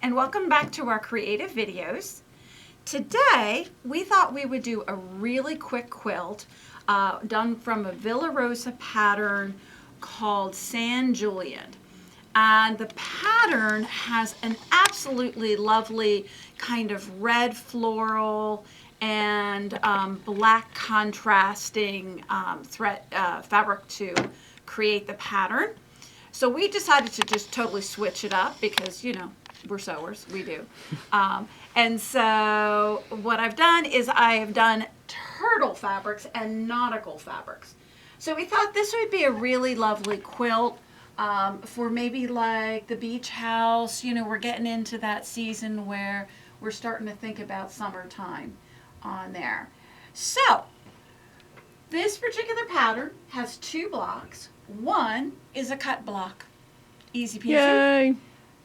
and welcome back to our creative videos. Today we thought we would do a really quick quilt done from a Villa Rosa pattern called San Julian. And the pattern has an absolutely lovely kind of red floral and black contrasting fabric to create the pattern. So we decided to just totally switch it up because, you know, we're sewers, we do. And so what I've done is I have done turtle fabrics and nautical fabrics. So we thought this would be a really lovely quilt for maybe like the beach house. You know, we're getting into that season where we're starting to think about summertime on there. So this particular pattern has two blocks. One is a cut block, easy peasy. Yay!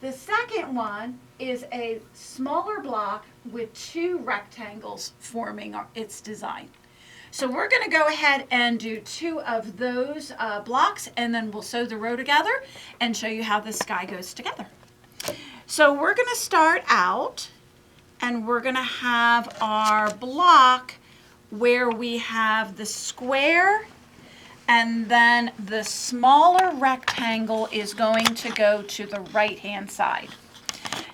The second one is a smaller block with two rectangles forming its design. So we're going to go ahead and do two of those blocks, and then we'll sew the row together and show you how this guy goes together. So we're going to start out, and we're going to have our block where we have the square, and then the smaller rectangle is going to go to the right hand side.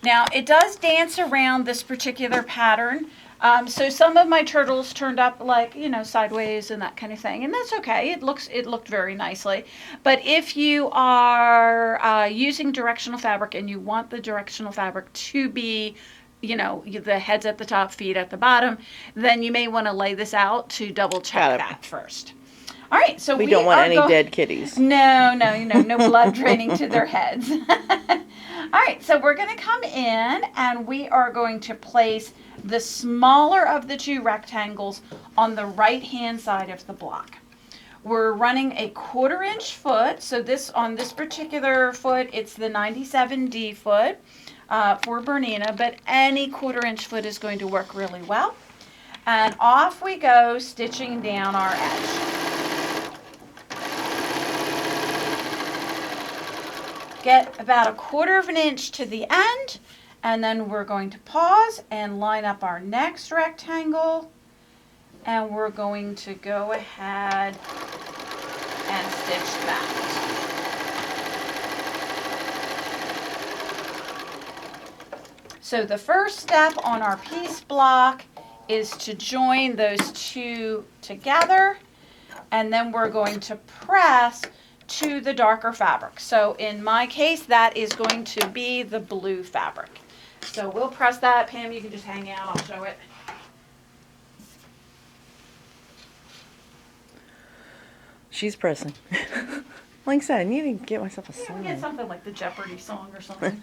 Now it does dance around this particular pattern, so some of my turtles turned up like, you know, sideways and that kind of thing, and that's okay. It looked very nicely. But if you are using directional fabric and you want the directional fabric to be, you know, the heads at the top, feet at the bottom, then you may want to lay this out to double check that first. All right, so we don't want any dead kitties. No, no blood draining to their heads. All right, so we're going to come in and we are going to place the smaller of the two rectangles on the right-hand side of the block. We're running a 1/4 inch foot, so on this particular foot, it's the 97D foot for Bernina, but any 1/4 inch foot is going to work really well. And off we go, stitching down our edge. Get about 1/4 inch to the end, and then we're going to pause and line up our next rectangle, and we're going to go ahead and stitch that. So the first step on our piece block is to join those two together, and then we're going to press to the darker fabric. So in my case, that is going to be the blue fabric. So we'll press that. Pam, you can just hang out. I'll show it. She's pressing. Like I said, I need to get myself a song. Get something like the Jeopardy song or something.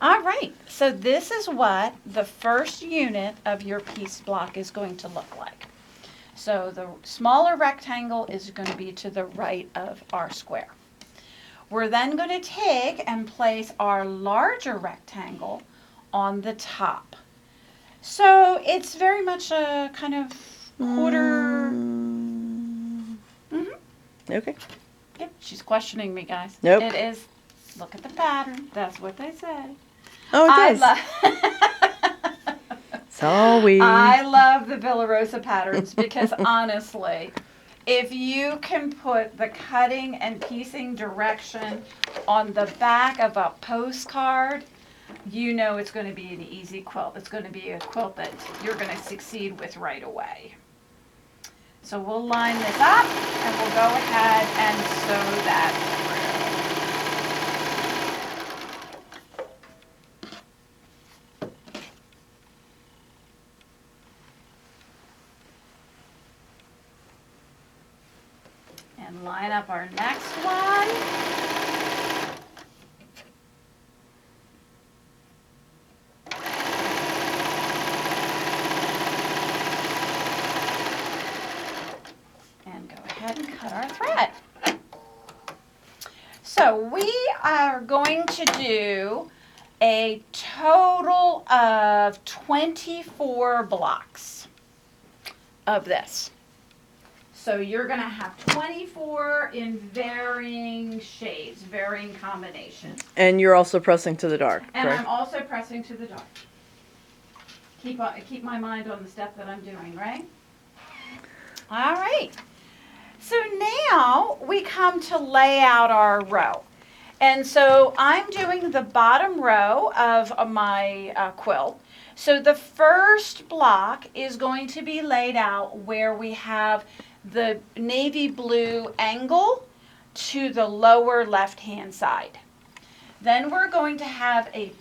All right. So this is what the first unit of your piece block is going to look like. So the smaller rectangle is going to be to the right of our square. We're then going to take and place our larger rectangle on the top. So it's very much a kind of 1/4. Okay. Yep, she's questioning me, guys. Nope. It is. Look at the pattern. That's what they say. Oh, it does. I love the Villa Rosa patterns because honestly, if you can put the cutting and piecing direction on the back of a postcard, you know it's going to be an easy quilt. It's going to be a quilt that you're going to succeed with right away. So we'll line this up and we'll go ahead and sew that through. And line up our next one. And go ahead and cut our thread. So we are going to do a total of 24 blocks of this. So you're going to have 24 in varying shades, varying combinations. And you're also pressing to the dark, And correct? I'm also pressing to the dark. Keep my mind on the step that I'm doing, right? All right. So now we come to lay out our row. And so I'm doing the bottom row of my quilt. So the first block is going to be laid out where we have the navy blue angle to the lower left-hand side. Then we're going to have a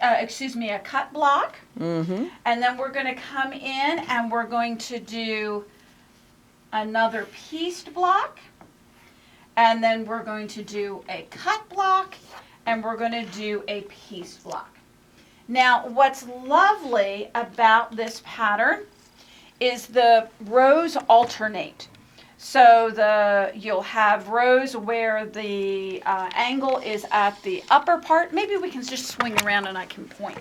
a cut block. Mm-hmm. And then we're going to come in and we're going to do another pieced block. And then we're going to do a cut block. And we're going to do a pieced block. Now, what's lovely about this pattern is the rows alternate. So you'll have rows where the angle is at the upper part. Maybe we can just swing around and I can point.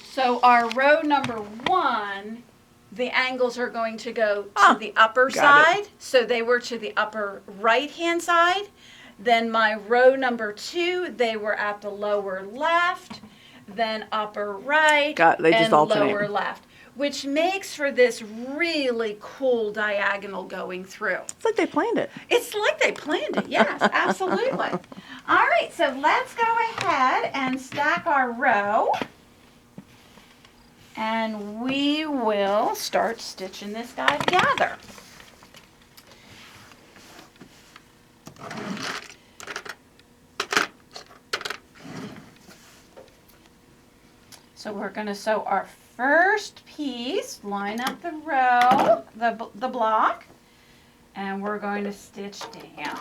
So our row number 1, the angles are going to go to the upper side. So they were to the upper right-hand side. Then my row number 2, they were at the lower left, then upper right, They just and alternate. lower left. Which makes for this really cool diagonal going through. It's like they planned it. It's like they planned it, yes, absolutely. All right, so let's go ahead and stack our row. And we will start stitching this guy together. So we're going to sew our first piece, line up the row, the block, and we're going to stitch down.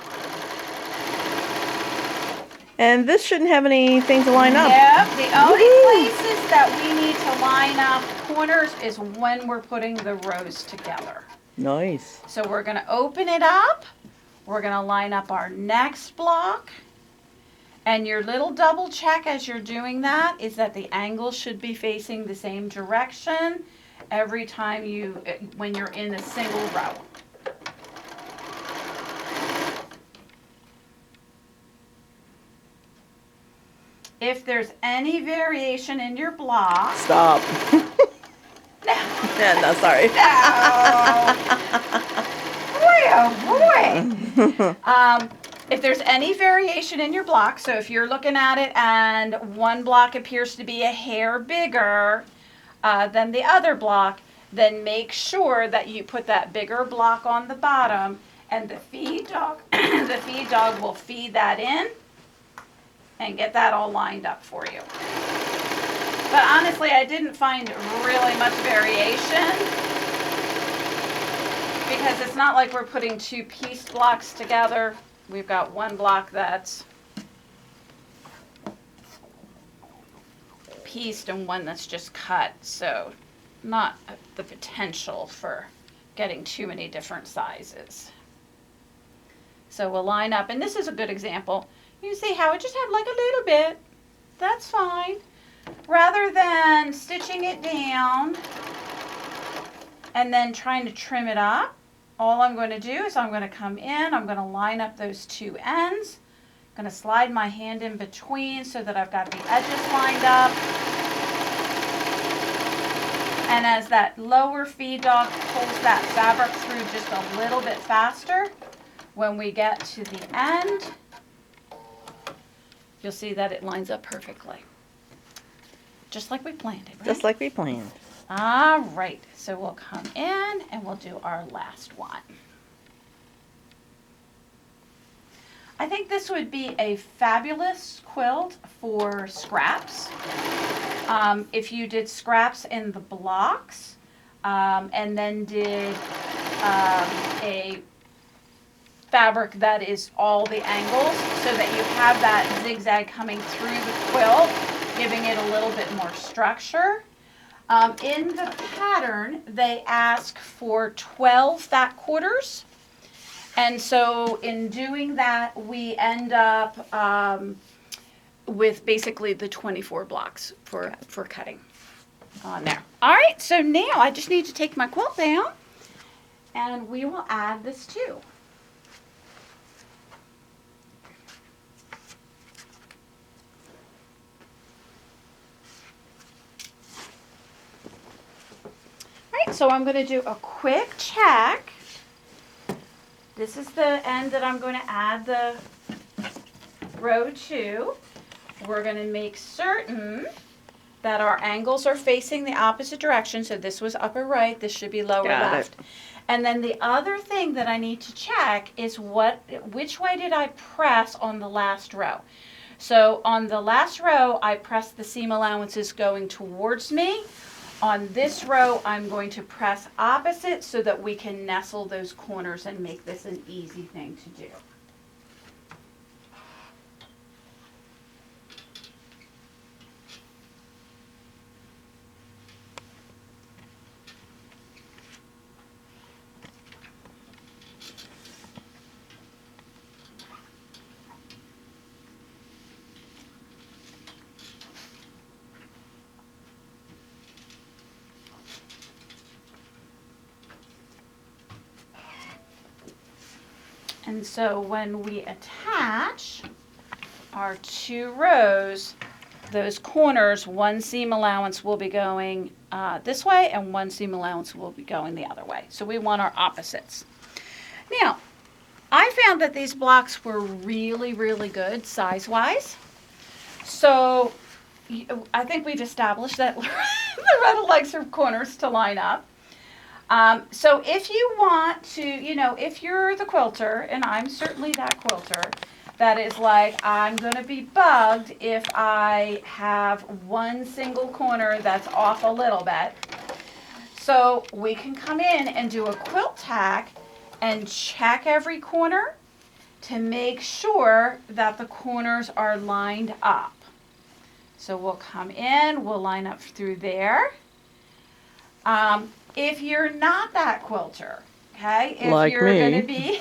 And this shouldn't have anything to line up. Yep, the only places that we need to line up corners is when we're putting the rows together. Nice. So we're going to open it up. We're going to line up our next block. And your little double check as you're doing that is that the angle should be facing the same direction every time when you're in a single row. If there's any variation in your block. Stop. Yeah, no, sorry. No. Boy, oh boy. If there's any variation in your block, so if you're looking at it and one block appears to be a hair bigger than the other block, then make sure that you put that bigger block on the bottom and the feed dog, the feed dog will feed that in and get that all lined up for you. But honestly, I didn't find really much variation because it's not like we're putting 2 piece blocks together. We've got one block that's pieced and one that's just cut, so not the potential for getting too many different sizes. So we'll line up, and this is a good example. You see how it just had like a little bit. That's fine. Rather than stitching it down and then trying to trim it up, all I'm going to do is I'm going to come in, I'm going to line up those 2 ends. I'm going to slide my hand in between so that I've got the edges lined up. And as that lower feed dog pulls that fabric through just a little bit faster, when we get to the end, you'll see that it lines up perfectly. Just like we planned it, right? Just like we planned. All right, so we'll come in and we'll do our last one. I think this would be a fabulous quilt for scraps. If you did scraps in the blocks and then did a fabric that is all the angles so that you have that zigzag coming through the quilt, giving it a little bit more structure. In the pattern, they ask for 12 fat quarters. And so in doing that, we end up with basically the 24 blocks for cutting on there. All right, so now I just need to take my quilt down And we will add this too. Alright, so I'm going to do a quick check. This is the end that I'm going to add the row to. We're going to make certain that our angles are facing the opposite direction. So this was upper right, this should be lower left. And then the other thing that I need to check is which way did I press on the last row. So on the last row, I pressed the seam allowances going towards me. On this row, I'm going to press opposite so that we can nestle those corners and make this an easy thing to do. And so when we attach our two rows, those corners, one seam allowance will be going this way and one seam allowance will be going the other way. So we want our opposites. Now, I found that these blocks were really, really good size-wise. So I think we've established that Loretta likes her corners to line up. So if you want to, if you're the quilter, and I'm certainly that quilter, that is like, I'm going to be bugged if I have one single corner that's off a little bit. So we can come in and do a quilt tack and check every corner to make sure that the corners are lined up. So we'll come in, we'll line up through there. If you're not that quilter, okay, if like you're me. going to be,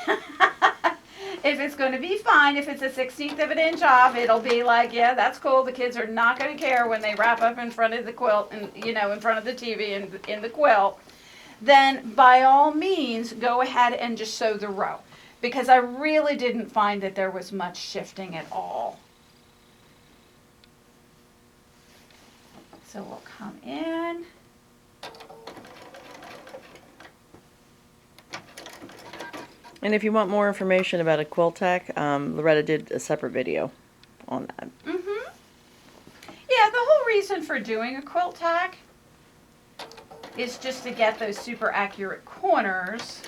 if it's going to be fine, if it's a 1/16 of an inch off, it'll be like, yeah, that's cool. The kids are not going to care when they wrap up in front of the quilt and, in front of the TV and in the quilt. Then by all means, go ahead and just sew the row, because I really didn't find that there was much shifting at all. So we'll come in. And if you want more information about a quilt tack, Loretta did a separate video on that. Mm-hmm. Yeah, the whole reason for doing a quilt tack is just to get those super accurate corners.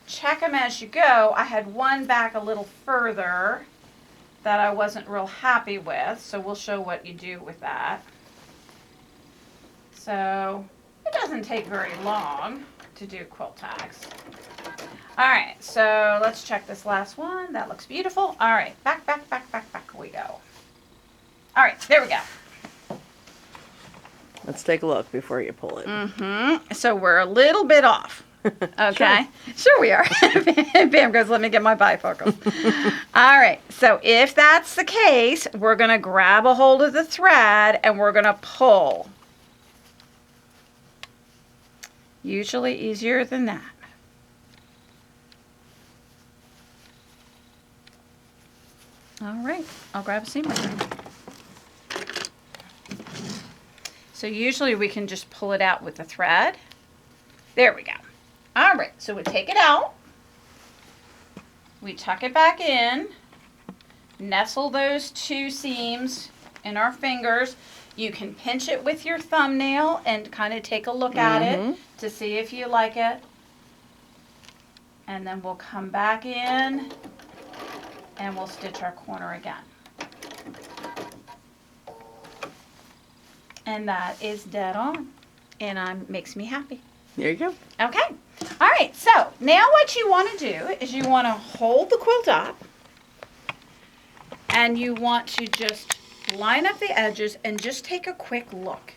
Check them as you go. I had one back a little further that I wasn't real happy with, so we'll show what you do with that. So it doesn't take very long to do quilt tacks. All right, so let's check this last one. That looks beautiful. All right, back we go. All right, there we go. Let's take a look before you pull it. Mm-hmm. So we're a little bit off. Okay. Sure we are. Bam goes, let me get my bifocals. All right. So if that's the case, we're going to grab a hold of the thread and we're going to pull. Usually easier than that. All right. I'll grab a seam ripper. So usually we can just pull it out with the thread. There we go. All right, so we take it out, we tuck it back in, nestle those two seams in our fingers. You can pinch it with your thumbnail and kind of take a look at it to see if you like it. And then we'll come back in and we'll stitch our corner again. And that is dead on, and makes me happy. There you go. Okay. All right, so now what you want to do is you want to hold the quilt up and you want to just line up the edges and just take a quick look.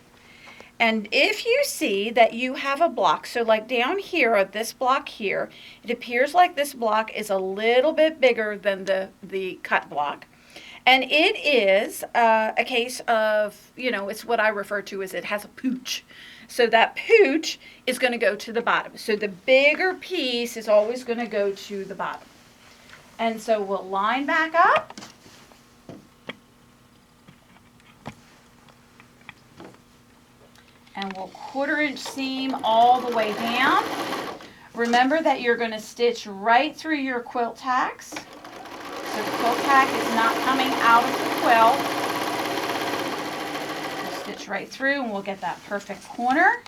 And if you see that you have a block, so like down here or this block here, it appears like this block is a little bit bigger than the cut block. And it is a case of, it's what I refer to as it has a pooch. So that pooch is going to go to the bottom. So the bigger piece is always going to go to the bottom. And so we'll line back up. And we'll 1/4 inch seam all the way down. Remember that you're going to stitch right through your quilt tacks. So the quilt tack is not coming out of the quilt. We'll stitch right through and we'll get that perfect corner.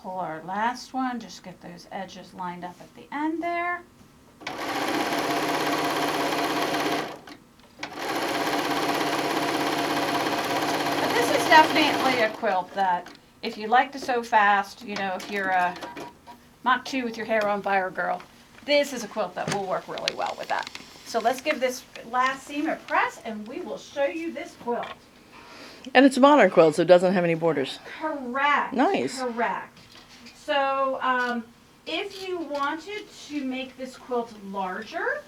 Pull our last one, just get those edges lined up at the end there. But this is definitely a quilt that if you like to sew fast, if you're a Mach 2 with your hair on fire girl, this is a quilt that will work really well with that. So let's give this last seam a press and we will show you this quilt. And it's a modern quilt, so it doesn't have any borders. Correct. Nice. Correct. So if you wanted to make this quilt larger,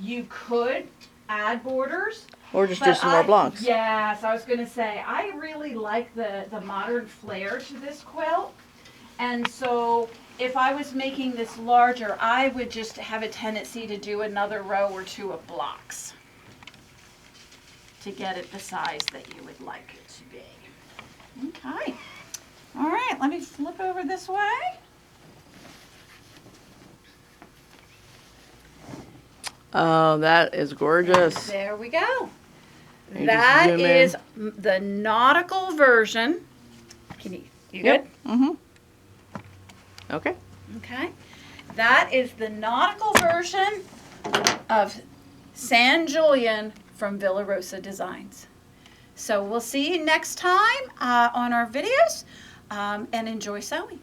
you could add borders. Or just do some more blocks. Yes, I was going to say, I really like the modern flair to this quilt. And so if I was making this larger, I would just have a tendency to do another row or 2 of blocks to get it the size that you would like it to be. Okay. All right, let me flip over this way. Oh, that is gorgeous. There we go. You That just zoom is in. the nautical version. You Yep. good? Mm-hmm. Okay. Okay. That is the nautical version of San Julian from Villa Rosa Designs. So we'll see you next time on our videos and enjoy sewing.